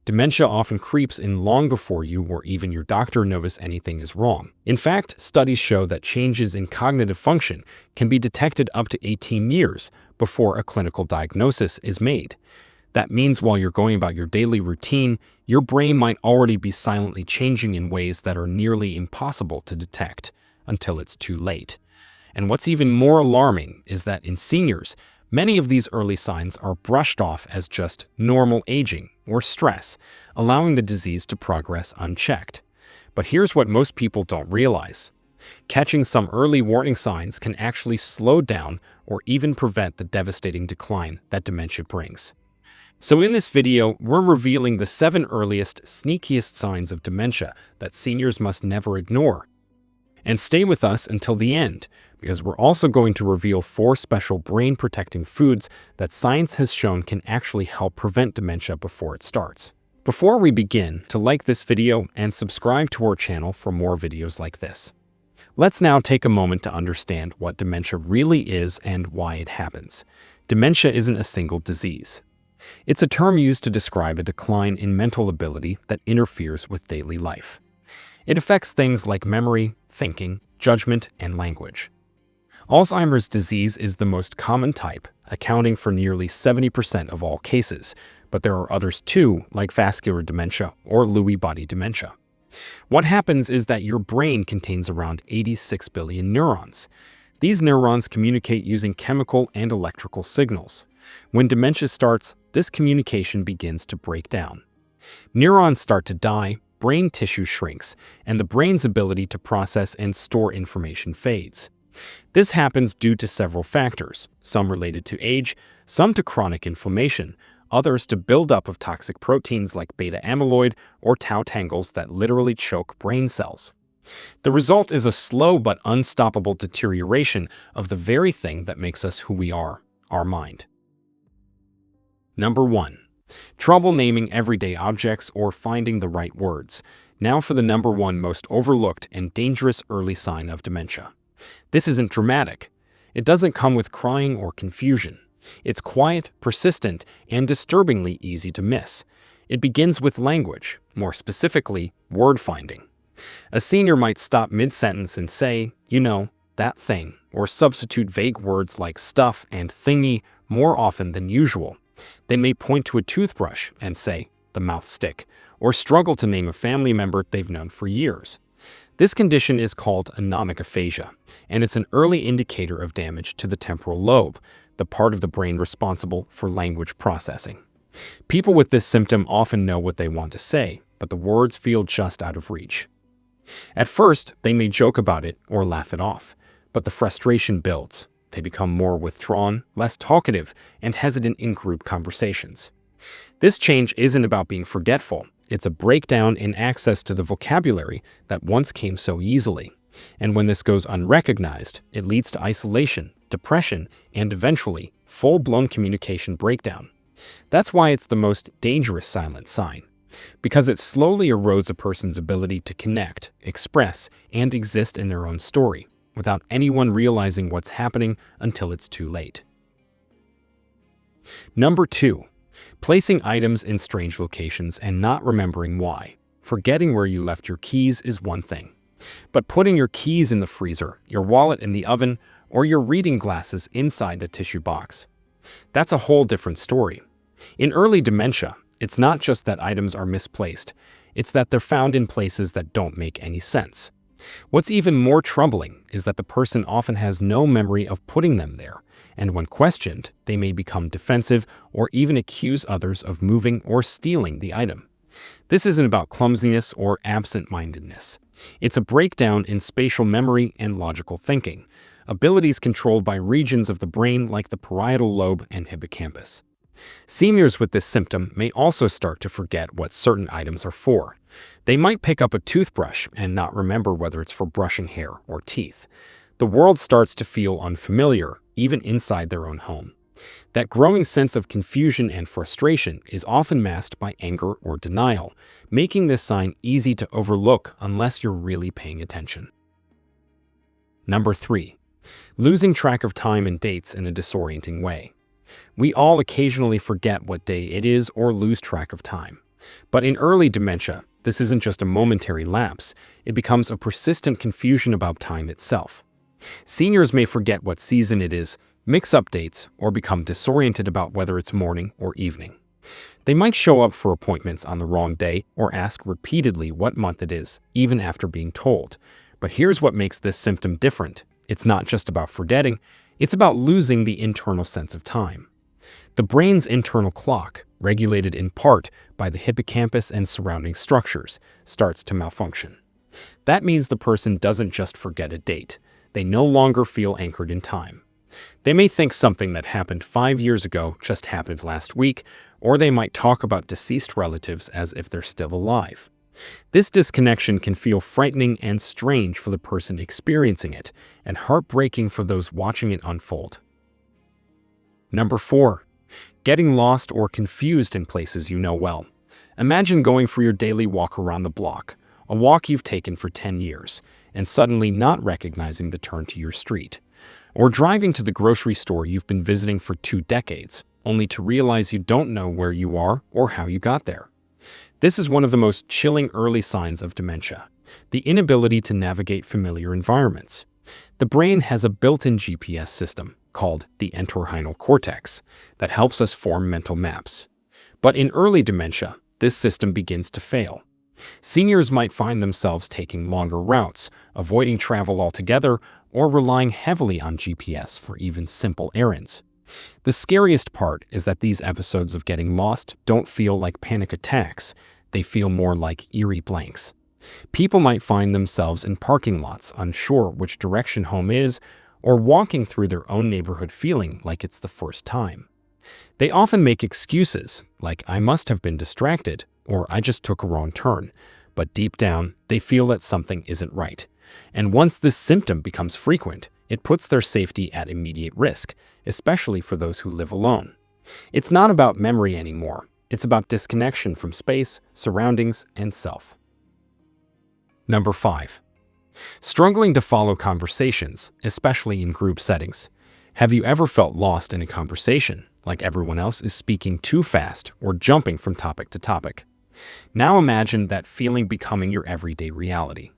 Dementia often creeps in long before you or even your doctor notice anything is wrong. In fact, studies show that changes in cognitive function can be detected up to 18 years before a clinical diagnosis is made. That means while you're going about your daily routine, your brain might already be silently changing in ways that are nearly impossible to detect until it's too late. And what's even more alarming is that in seniors, many of these early signs are brushed off as just normal aging or stress, allowing the disease to progress unchecked. But here's what most people don't realize. Catching some early warning signs can actually slow down or even prevent the devastating decline that dementia brings. So in this video, we're revealing the 7 earliest, sneakiest signs of dementia that seniors must never ignore. And stay with us until the end, because we're also going to reveal 4 special brain-protecting foods that science has shown can actually help prevent dementia before it starts. Before we begin, to like this video and subscribe to our channel for more videos like this. Let's now take a moment to understand what dementia really is and why it happens. Dementia isn't a single disease. It's a term used to describe a decline in mental ability that interferes with daily life. It affects things like memory, thinking, judgment, and language. Alzheimer's disease is the most common type, accounting for nearly 70% of all cases, but there are others too, like vascular dementia or Lewy body dementia. What happens is that your brain contains around 86 billion neurons. These neurons communicate using chemical and electrical signals. When dementia starts, this communication begins to break down. Neurons start to die, brain tissue shrinks, and the brain's ability to process and store information fades. This happens due to several factors, some related to age, some to chronic inflammation, others to buildup of toxic proteins like beta amyloid or tau tangles that literally choke brain cells. The result is a slow but unstoppable deterioration of the very thing that makes us who we are, our mind. Number 1. Trouble naming everyday objects or finding the right words. Now for the number 1 most overlooked and dangerous early sign of dementia. This isn't dramatic. It doesn't come with crying or confusion. It's quiet, persistent, and disturbingly easy to miss. It begins with language, more specifically, word finding. A senior might stop mid-sentence and say, you know, that thing, or substitute vague words like stuff and thingy more often than usual. They may point to a toothbrush and say, the mouth stick, or struggle to name a family member they've known for years. This condition is called anomic aphasia, and it's an early indicator of damage to the temporal lobe, the part of the brain responsible for language processing. People with this symptom often know what they want to say, but the words feel just out of reach. At first, they may joke about it or laugh it off, but the frustration builds. They become more withdrawn, less talkative, and hesitant in group conversations. This change isn't about being forgetful. It's a breakdown in access to the vocabulary that once came so easily. And when this goes unrecognized, it leads to isolation, depression, and eventually, full-blown communication breakdown. That's why it's the most dangerous silent sign, because it slowly erodes a person's ability to connect, express, and exist in their own story, without anyone realizing what's happening until it's too late. Number 2. Placing items in strange locations and not remembering why. Forgetting where you left your keys is one thing, but putting your keys in the freezer, your wallet in the oven, or your reading glasses inside a tissue box, that's a whole different story. In early dementia, it's not just that items are misplaced, it's that they're found in places that don't make any sense. What's even more troubling is that the person often has no memory of putting them there, and when questioned, they may become defensive or even accuse others of moving or stealing the item. This isn't about clumsiness or absent-mindedness. It's a breakdown in spatial memory and logical thinking, abilities controlled by regions of the brain like the parietal lobe and hippocampus. Seniors with this symptom may also start to forget what certain items are for. They might pick up a toothbrush and not remember whether it's for brushing hair or teeth. The world starts to feel unfamiliar, even inside their own home. That growing sense of confusion and frustration is often masked by anger or denial, making this sign easy to overlook unless you're really paying attention. Number 3. Losing track of time and dates in a disorienting way. We all occasionally forget what day it is or lose track of time. But in early dementia, this isn't just a momentary lapse, it becomes a persistent confusion about time itself. Seniors may forget what season it is, mix up dates, or become disoriented about whether it's morning or evening. They might show up for appointments on the wrong day or ask repeatedly what month it is, even after being told. But here's what makes this symptom different. It's not just about forgetting, it's about losing the internal sense of time. The brain's internal clock, regulated in part by the hippocampus and surrounding structures, starts to malfunction. That means the person doesn't just forget a date. They no longer feel anchored in time. They may think something that happened 5 years ago just happened last week, or they might talk about deceased relatives as if they're still alive. This disconnection can feel frightening and strange for the person experiencing it, and heartbreaking for those watching it unfold. Number 4. Getting lost or confused in places you know well. Imagine going for your daily walk around the block, a walk you've taken for 10 years, and suddenly not recognizing the turn to your street. Or driving to the grocery store you've been visiting for 2 decades, only to realize you don't know where you are or how you got there. This is one of the most chilling early signs of dementia, the inability to navigate familiar environments. The brain has a built-in GPS system called the entorhinal cortex that helps us form mental maps. But in early dementia, this system begins to fail. Seniors might find themselves taking longer routes, avoiding travel altogether, or relying heavily on GPS for even simple errands. The scariest part is that these episodes of getting lost don't feel like panic attacks, they feel more like eerie blanks. People might find themselves in parking lots, unsure which direction home is, or walking through their own neighborhood feeling like it's the first time. They often make excuses, like "I must have been distracted," or "I just took a wrong turn," but deep down, they feel that something isn't right. And once this symptom becomes frequent, it puts their safety at immediate risk, especially for those who live alone. It's not about memory anymore. It's about disconnection from space, surroundings, and self. Number 5. Struggling to follow conversations, especially in group settings. Have you ever felt lost in a conversation, like everyone else is speaking too fast or jumping from topic to topic? Now imagine that feeling becoming your everyday reality.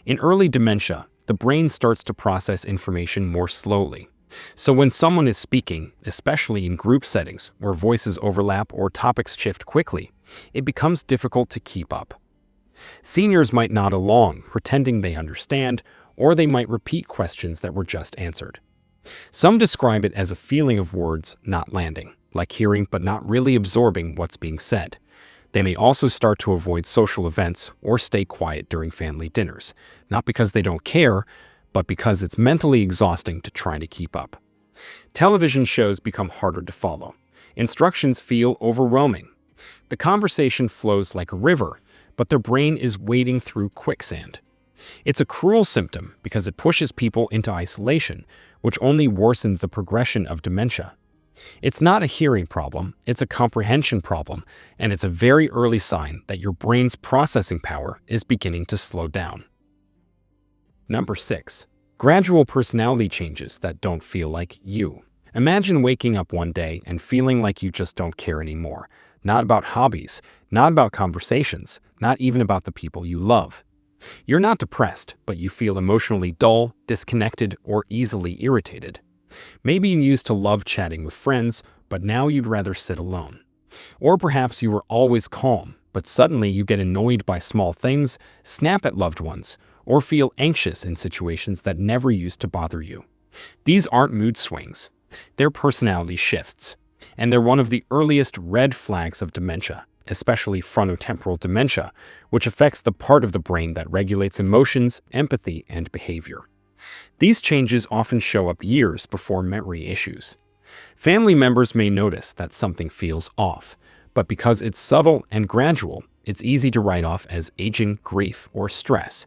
In early dementia, the brain starts to process information more slowly. So when someone is speaking, especially in group settings where voices overlap or topics shift quickly, it becomes difficult to keep up. Seniors might nod along, pretending they understand, or they might repeat questions that were just answered. Some describe it as a feeling of words not landing, like hearing but not really absorbing what's being said. They may also start to avoid social events or stay quiet during family dinners, not because they don't care, but because it's mentally exhausting to try to keep up. Television shows become harder to follow. Instructions feel overwhelming. The conversation flows like a river, but their brain is wading through quicksand. It's a cruel symptom because it pushes people into isolation, which only worsens the progression of dementia. It's not a hearing problem, it's a comprehension problem, and it's a very early sign that your brain's processing power is beginning to slow down. Number 6. Gradual personality changes that don't feel like you. Imagine waking up one day and feeling like you just don't care anymore. Not about hobbies, not about conversations, not even about the people you love. You're not depressed, but you feel emotionally dull, disconnected, or easily irritated. Maybe you used to love chatting with friends, but now you'd rather sit alone. Or perhaps you were always calm, but suddenly you get annoyed by small things, snap at loved ones, or feel anxious in situations that never used to bother you. These aren't mood swings. They're personality shifts. And they're one of the earliest red flags of dementia, especially frontotemporal dementia, which affects the part of the brain that regulates emotions, empathy, and behavior. These changes often show up years before memory issues. Family members may notice that something feels off, but because it's subtle and gradual, it's easy to write off as aging, grief, or stress.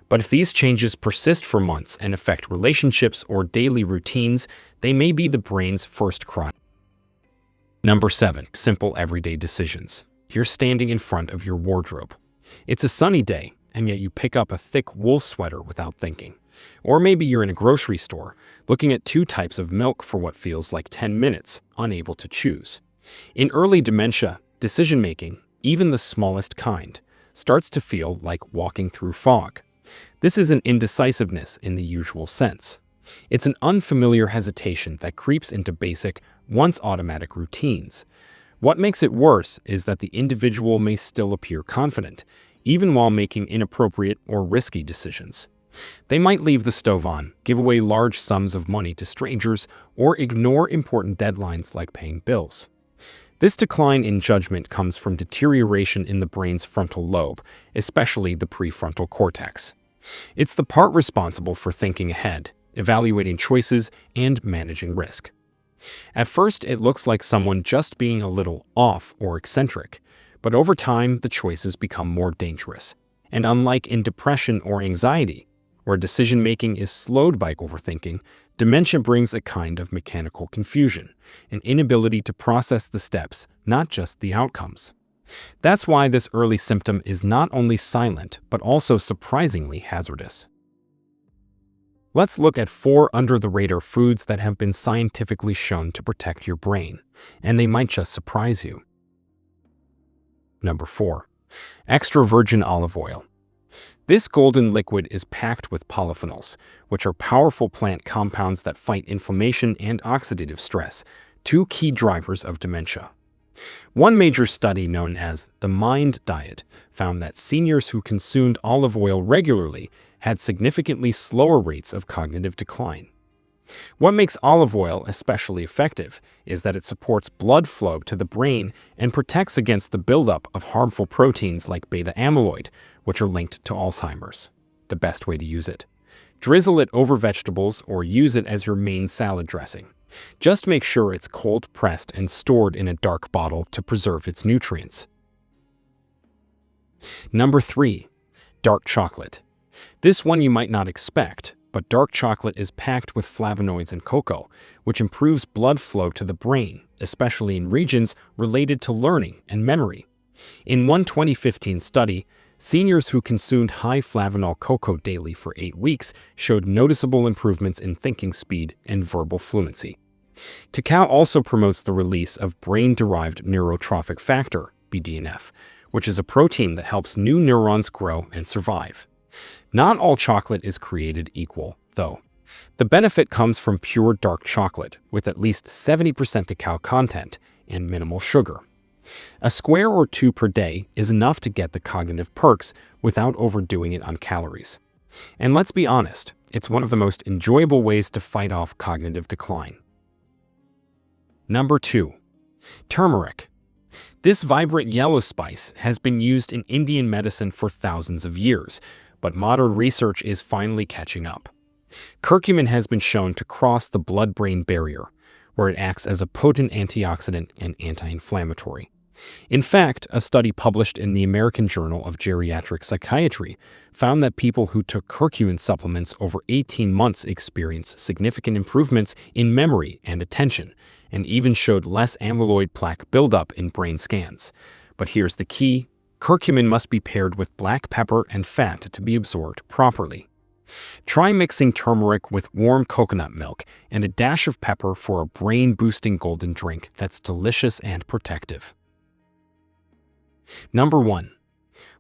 But if these changes persist for months and affect relationships or daily routines, they may be the brain's first cry. Number 7. Simple everyday decisions. You're standing in front of your wardrobe. It's a sunny day, and yet you pick up a thick wool sweater without thinking. Or maybe you're in a grocery store, looking at 2 types of milk for what feels like 10 minutes, unable to choose. In early dementia, decision-making, even the smallest kind, starts to feel like walking through fog. This isn't indecisiveness in the usual sense. It's an unfamiliar hesitation that creeps into basic, once automatic routines. What makes it worse is that the individual may still appear confident, even while making inappropriate or risky decisions. They might leave the stove on, give away large sums of money to strangers, or ignore important deadlines like paying bills. This decline in judgment comes from deterioration in the brain's frontal lobe, especially the prefrontal cortex. It's the part responsible for thinking ahead, evaluating choices, and managing risk. At first, it looks like someone just being a little off or eccentric, but over time, the choices become more dangerous. And unlike in depression or anxiety, where decision-making is slowed by overthinking, dementia brings a kind of mechanical confusion, an inability to process the steps, not just the outcomes. That's why this early symptom is not only silent, but also surprisingly hazardous. Let's look at 4 under-the-radar foods that have been scientifically shown to protect your brain, and they might just surprise you. Number 4. Extra virgin olive oil. This golden liquid is packed with polyphenols, which are powerful plant compounds that fight inflammation and oxidative stress, 2 key drivers of dementia. One major study known as the MIND diet found that seniors who consumed olive oil regularly had significantly slower rates of cognitive decline. What makes olive oil especially effective is that it supports blood flow to the brain and protects against the buildup of harmful proteins like beta amyloid, which are linked to Alzheimer's. The best way to use it: drizzle it over vegetables or use it as your main salad dressing. Just make sure it's cold-pressed and stored in a dark bottle to preserve its nutrients. Number 3. Dark chocolate. This one you might not expect, but dark chocolate is packed with flavonoids and cocoa, which improves blood flow to the brain, especially in regions related to learning and memory. In one 2015 study, seniors who consumed high flavanol cocoa daily for 8 weeks showed noticeable improvements in thinking speed and verbal fluency. Cacao also promotes the release of brain-derived neurotrophic factor, BDNF, which is a protein that helps new neurons grow and survive. Not all chocolate is created equal, though. The benefit comes from pure dark chocolate, with at least 70% cacao content and minimal sugar. A square or 2 per day is enough to get the cognitive perks without overdoing it on calories. And let's be honest, it's one of the most enjoyable ways to fight off cognitive decline. Number 2. Turmeric. This vibrant yellow spice has been used in Indian medicine for thousands of years, but modern research is finally catching up. Curcumin has been shown to cross the blood-brain barrier, where it acts as a potent antioxidant and anti-inflammatory. In fact, a study published in the American Journal of Geriatric Psychiatry found that people who took curcumin supplements over 18 months experienced significant improvements in memory and attention, and even showed less amyloid plaque buildup in brain scans. But here's the key: curcumin must be paired with black pepper and fat to be absorbed properly. Try mixing turmeric with warm coconut milk and a dash of pepper for a brain-boosting golden drink that's delicious and protective. Number 1.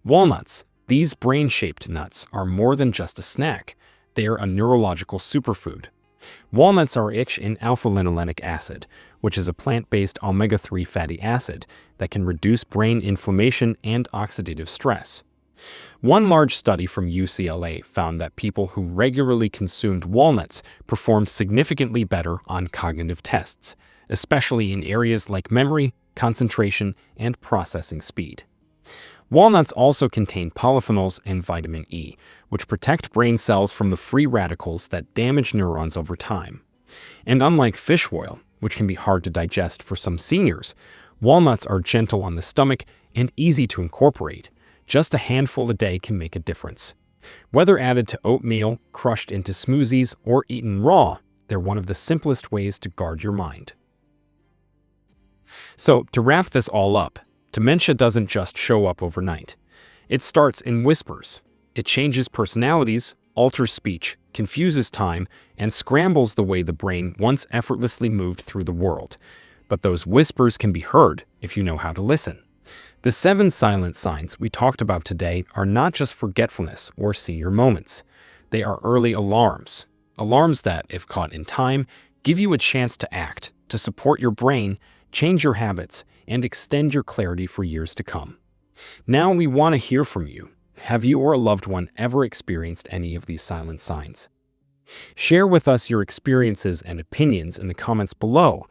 Walnuts. These brain-shaped nuts are more than just a snack. They are a neurological superfood. Walnuts are rich in alpha-linolenic acid, which is a plant-based omega-3 fatty acid that can reduce brain inflammation and oxidative stress. One large study from UCLA found that people who regularly consumed walnuts performed significantly better on cognitive tests, especially in areas like memory, concentration, and processing speed. Walnuts also contain polyphenols and vitamin E, which protect brain cells from the free radicals that damage neurons over time. And unlike fish oil, which can be hard to digest for some seniors, walnuts are gentle on the stomach and easy to incorporate. Just a handful a day can make a difference. Whether added to oatmeal, crushed into smoothies, or eaten raw, they're one of the simplest ways to guard your mind. So, to wrap this all up, dementia doesn't just show up overnight. It starts in whispers. It changes personalities, alters speech, confuses time, and scrambles the way the brain once effortlessly moved through the world. But those whispers can be heard if you know how to listen. The 7 silent signs we talked about today are not just forgetfulness or senior moments. They are early alarms. Alarms that, if caught in time, give you a chance to act, to support your brain, change your habits, and extend your clarity for years to come. Now we want to hear from you. Have you or a loved one ever experienced any of these silent signs? Share with us your experiences and opinions in the comments below.